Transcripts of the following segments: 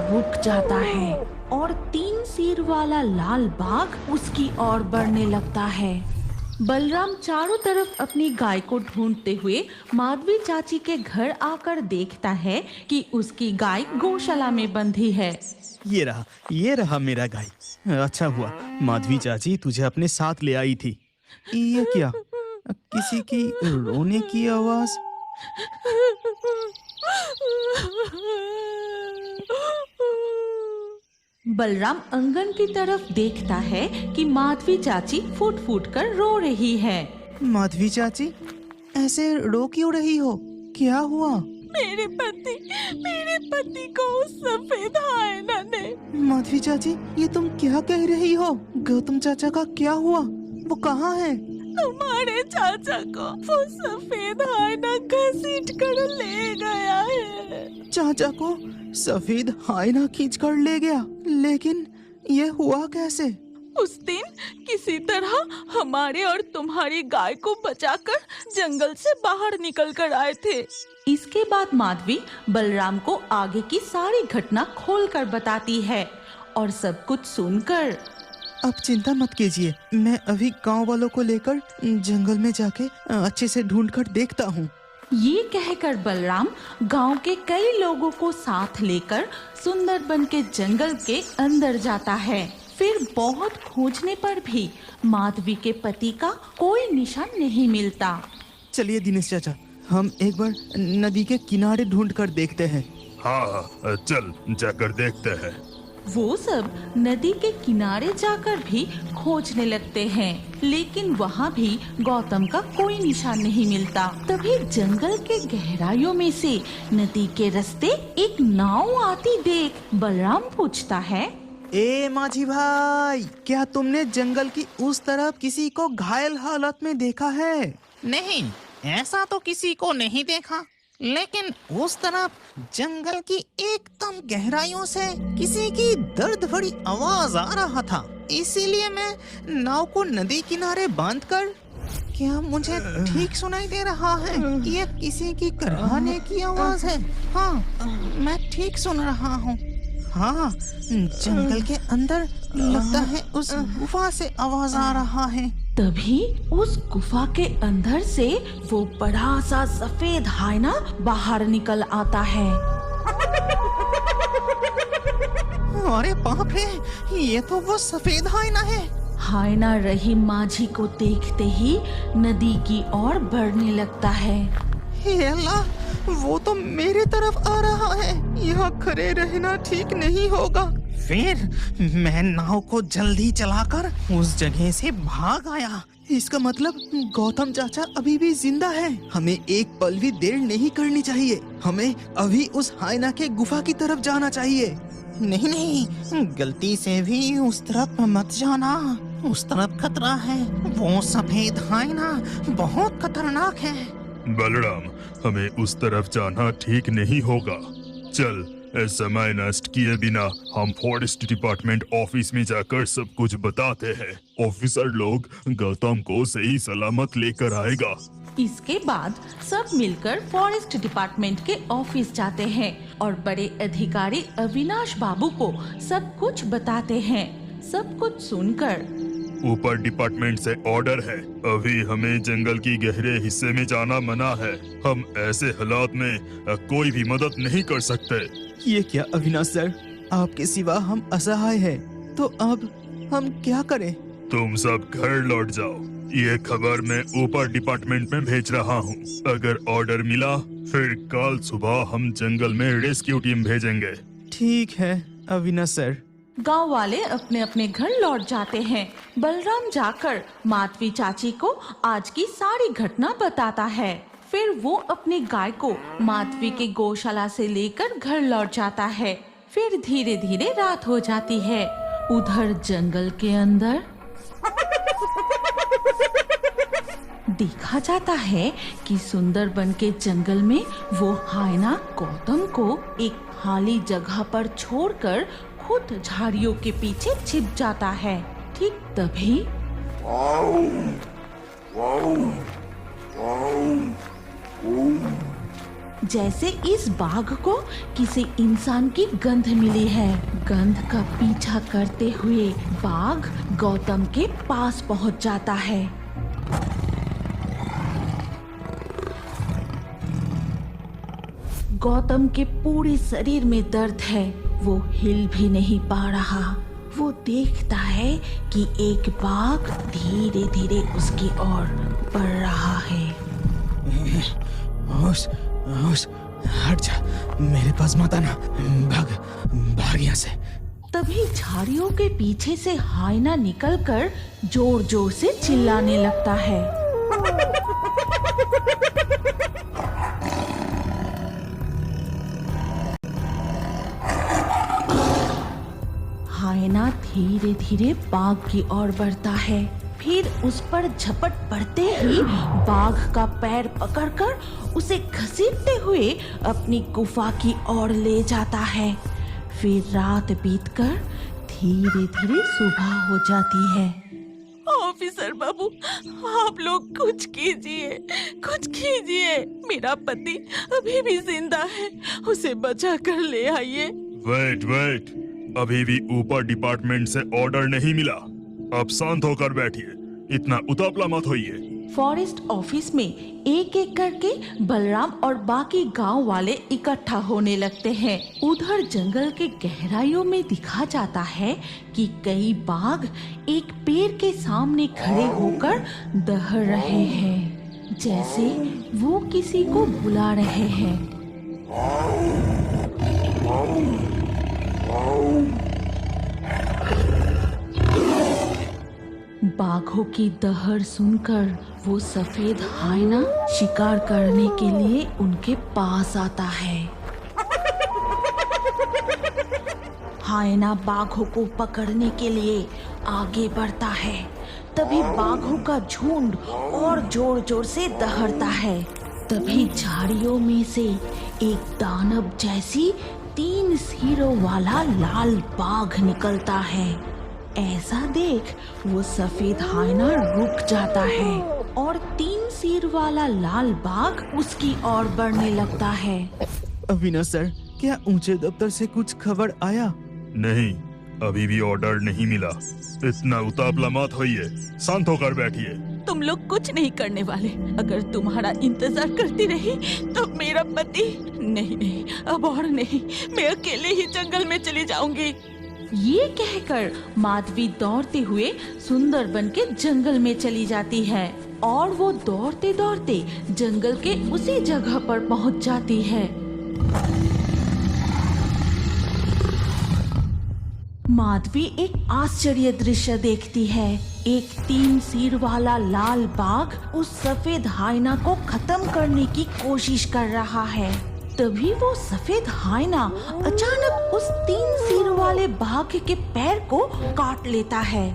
रुक जाता है और 3 सिर वाला लाल बाघ उसकी ओर बढ़ने लगता है। बलराम चारों तरफ अपनी गाय को ढूंढते हुए माधवी चाची के घर आकर देखता है कि उसकी गाय गौशाला में बंधी है। ये रहा मेरा गाय। अच्छा हुआ माधवी चाची तुझे अपने साथ ले आई थी। ये क्या, किसी की रोने की आवाज? बलराम आंगन की तरफ देखता है कि माधवी चाची फूट फूट कर रो रही है। माधवी चाची, ऐसे रो क्यों रही हो? क्या हुआ? मेरे पति को उस सफेद हायना ने। माधवी चाची, ये तुम क्या कह रही हो? गौतम चाचा का क्या हुआ? वो कहाँ है? तुम्हारे चाचा को वो सफेद हायना घसीट कर ले गया है। चाचा को सफेद हायना खींच कर ले गया? लेकिन ये हुआ कैसे? उस दिन किसी तरह हमारे और तुम्हारी गाय को बचाकर जंगल से बाहर निकल कर आए थे। इसके बाद माधवी बलराम को आगे की सारी घटना खोलकर बताती है और सब कुछ सुनकर, अब चिंता मत कीजिए, मैं अभी गांव वालों को लेकर जंगल में जाके अच्छे से ढूंढ कर देखता हूँ। ये कहकर बलराम गांव के कई लोगों को साथ लेकर सुंदरबन के जंगल के अंदर जाता है। फिर बहुत खोजने पर भी माधवी के पति का कोई निशान नहीं मिलता। चलिए दिनेश चाचा, हम एक बार नदी के किनारे ढूंढ कर देखते हैं। हाँ, चल जाकर देखते हैं। वो सब नदी के किनारे जाकर भी खोजने लगते हैं, लेकिन वहाँ भी गौतम का कोई निशान नहीं मिलता। तभी जंगल के गहराइयों में से नदी के रास्ते एक नाव आती देख बलराम पूछता है, ए माझी भाई, क्या तुमने जंगल की उस तरफ किसी को घायल हालत में देखा है? नहीं, ऐसा तो किसी को नहीं देखा, लेकिन उस तरफ जंगल की एकदम गहराइयों से किसी की दर्द भरी आवाज आ रहा था, इसीलिए मैं नाव को नदी किनारे बांधकर। क्या मुझे ठीक सुनाई दे रहा है? ये किसी की कराहने की आवाज है। हाँ, मैं ठीक सुन रहा हूँ। हाँ, जंगल के अंदर लगता है उस गुफा से आवाज आ रहा है। तभी उस गुफा के अंदर से वो बड़ा सा सफेद हायना बाहर निकल आता है। अरे बाप रे, ये तो वो सफेद हायना है। हायना रहीम माझी को देखते ही नदी की ओर बढ़ने लगता है। हे अल्लाह, वो तो मेरे तरफ आ रहा है। यहाँ खड़े रहना ठीक नहीं होगा। फिर मैं नाव को जल्दी चलाकर उस जगह से भाग आया। इसका मतलब गौतम चाचा अभी भी जिंदा है। हमें एक पल भी देर नहीं करनी चाहिए। हमें अभी उस हायना के गुफा की तरफ जाना चाहिए। नहीं नहीं, गलती से भी उस तरफ मत जाना। उस तरफ खतरा है। वो सफेद हायना बहुत खतरनाक है। बलराम, हमें उस तरफ जाना ठीक नहीं होगा। चल, समय नष्ट किए बिना हम फॉरेस्ट डिपार्टमेंट ऑफिस में जाकर सब कुछ बताते हैं। ऑफिसर लोग गौतम को सही सलामत लेकर आएगा। इसके बाद सब मिलकर फॉरेस्ट डिपार्टमेंट के ऑफिस जाते हैं और बड़े अधिकारी अविनाश बाबू को सब कुछ बताते हैं। सब कुछ सुनकर, ऊपर डिपार्टमेंट से ऑर्डर है, अभी हमें जंगल की गहरे हिस्से में जाना मना है। हम ऐसे हालात में कोई भी मदद नहीं कर सकते। ये क्या अविनाश सर, आपके सिवा हम असहाय हैं। तो अब हम क्या करें? तुम सब घर लौट जाओ। ये खबर मैं ऊपर डिपार्टमेंट में भेज रहा हूँ। अगर ऑर्डर मिला फिर कल सुबह हम जंगल में रेस्क्यू टीम भेजेंगे। ठीक है अविनाश सर। गांव वाले अपने अपने घर लौट जाते हैं। बलराम जाकर माधवी चाची को आज की सारी घटना बताता है। फिर वो अपनी गाय को माधवी के गौशाला से लेकर घर लौट जाता है। फिर धीरे धीरे रात हो जाती है। उधर जंगल के अंदर देखा जाता है कि सुंदरबन के जंगल में वो हायना गौतम को एक खाली जगह पर छोड़कर खुद झाड़ियों के पीछे छिप जाता है। ठीक तभी जैसे इस बाघ को किसी इंसान की गंध मिली है। गंध का पीछा करते हुए बाघ गौतम के पास पहुंच जाता है। गौतम के पूरे शरीर में दर्द है, वो हिल भी नहीं पा रहा। वो देखता है कि एक बाघ धीरे धीरे उसकी ओर बढ़ रहा है। होश होश, हट जा, मेरे पास मत आना, भाग भाग यहाँ से। तभी झाड़ियों के पीछे से हाइना निकलकर जोर जोर से चिल्लाने लगता है। हाइना धीरे धीरे बाघ की ओर बढ़ता है। फिर उस पर झपट पड़ते ही बाघ का पैर पकड़कर उसे घसीटते हुए अपनी गुफा की ओर ले जाता है। फिर रात बीतकर धीरे धीरे सुबह हो जाती है। ऑफिसर बाबू, आप लोग कुछ कीजिए, कुछ कीजिए। मेरा पति अभी भी जिंदा है, उसे बचा कर ले आइए। वेट, अभी भी ऊपर डिपार्टमेंट से ऑर्डर नहीं मिला। अब शांत होकर बैठिए, इतना उतावला मत होइए। फॉरेस्ट ऑफिस में एक एक करके बलराम और बाकी गांव वाले इकट्ठा होने लगते हैं। उधर जंगल के गहराइयों में दिखा जाता है कि कई बाघ एक पेड़ के सामने खड़े होकर दहर रहे हैं, जैसे वो किसी को बुला रहे हैं। बाघों की दहर सुनकर वो सफेद हाइना शिकार करने के लिए उनके पास आता है। हाइना बाघों को पकड़ने के लिए आगे बढ़ता है। तभी बाघों का झुंड और जोर जोर से दहड़ता है। तभी झाड़ियों में से एक दानव जैसी 3 सिरों वाला लाल बाघ निकलता है। ऐसा देख वो सफेद हाइना रुक जाता है और 3 सिर वाला लाल बाघ उसकी ओर बढ़ने लगता है। अविनाश सर, क्या ऊंचे दफ्तर से कुछ खबर आया? नहीं, अभी भी ऑर्डर नहीं मिला। इतना उतावला मत होइए, शांत होकर बैठिए। तुम लोग कुछ नहीं करने वाले। अगर तुम्हारा इंतजार करती रही तो मेरा पति नहीं, अब और नहीं, मैं अकेले ही जंगल में चली जाऊंगी। ये कहकर माधवी दौड़ते हुए सुंदरबन के जंगल में चली जाती है और वो दौड़ते दौड़ते जंगल के उसी जगह पर पहुंच जाती है। माधवी एक आश्चर्य दृश्य देखती है। एक 3 सिर वाला लाल बाघ उस सफेद हाइना को खत्म करने की कोशिश कर रहा है। तभी वो सफेद हाइना अचानक उस 3 सिर वाले बाघ के पैर को काट लेता है।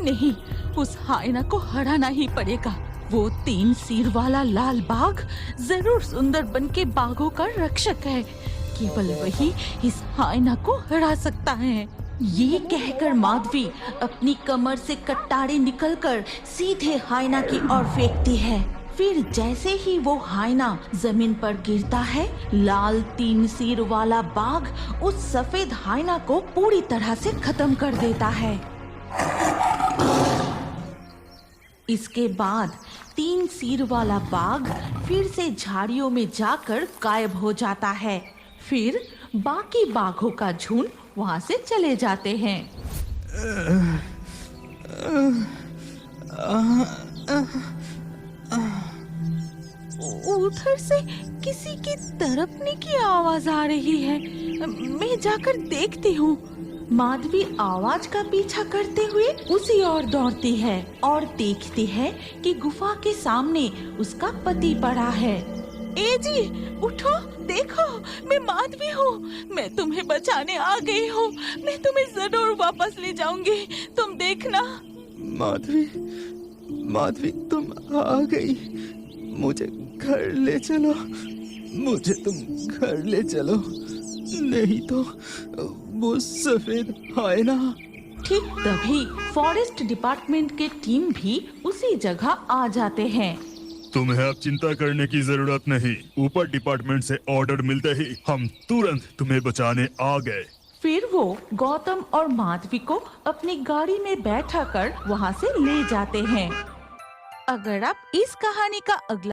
नहीं, उस हाइना को हराना ही पड़ेगा। वो 3 सिर वाला लाल बाघ जरूर सुंदरबन के बाघों का रक्षक है। केवल वही इस हाइना को हरा सकता है। ये कहकर माधवी अपनी कमर से कट्टारे निकलकर सीधे हाइना की ओर फेंकती है। फिर जैसे ही वो हाइना जमीन पर गिरता है, लाल 3 सिर वाला बाघ उस सफेद हाइना को पूरी तरह से खत्म कर देता है। इसके बाद 3 सिर वाला बाघ फिर से झाड़ियों में जाकर गायब हो जाता है। फिर बाकी बाघों का झुंड वहां से चले जाते हैं। उधर से किसी की तड़पने की आवाज आ रही है। मैं जाकर देखती हूँ। माधवी आवाज का पीछा करते हुए उसी ओर दौड़ती है और देखती है कि गुफा के सामने उसका पति पड़ा है। ए जी, उठो, देखो, मैं माधवी हूँ। मैं तुम्हें बचाने आ गई हूँ। मैं तुम्हें जरूर वापस ले जाऊंगी, तुम देखना। माधवी, तुम आ गई। मुझे घर ले चलो, मुझे तुम घर ले चलो, नहीं तो वो सफेद हाइना ठीक तभी फॉरेस्ट डिपार्टमेंट के टीम भी उसी जगह आ जाते हैं। तुम्हें अब चिंता करने की जरूरत नहीं। ऊपर डिपार्टमेंट से ऑर्डर मिलते ही हम तुरंत तुम्हें बचाने आ गए। फिर वो गौतम और माधवी को अपनी गाड़ी में बैठाकर वहाँ से ले जाते हैं। अगर आप इस कहानी का अगला